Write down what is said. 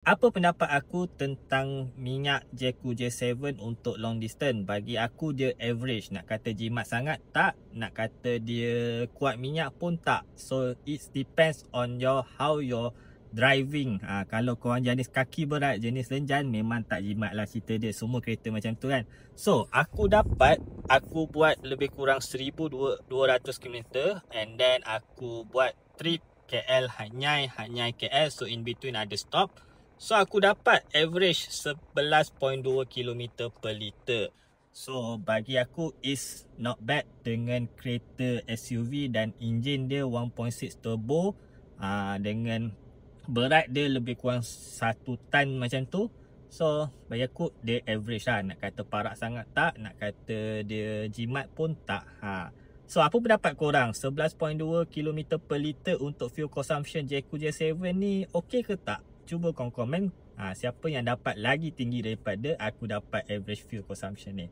Apa pendapat aku tentang minyak Jayco J7 untuk long distance? Bagi aku dia average. Nak kata jimat sangat tak, nak kata dia kuat minyak pun tak. So it depends on how your driving. Kalau korang jenis kaki berat, jenis lenjan, memang tak jimat lah cerita dia. Semua kereta macam tu kan. So aku buat lebih kurang 1200 km, and then aku buat trip KL Hanyai KL. So in between ada stop. So aku dapat average 11.2 km per liter. So bagi aku is not bad dengan kereta SUV dan enjin dia 1.6 turbo, dengan berat dia lebih kurang 1 tan macam tu. So bagi aku dia average lah. Nak kata parak sangat tak, nak kata dia jimat pun tak. So apa pendapat korang? 11.2 km per liter untuk fuel consumption Jayco J7 ni okey ke tak? Cuba korang komen siapa yang dapat lagi tinggi daripada aku dapat average fuel consumption ni.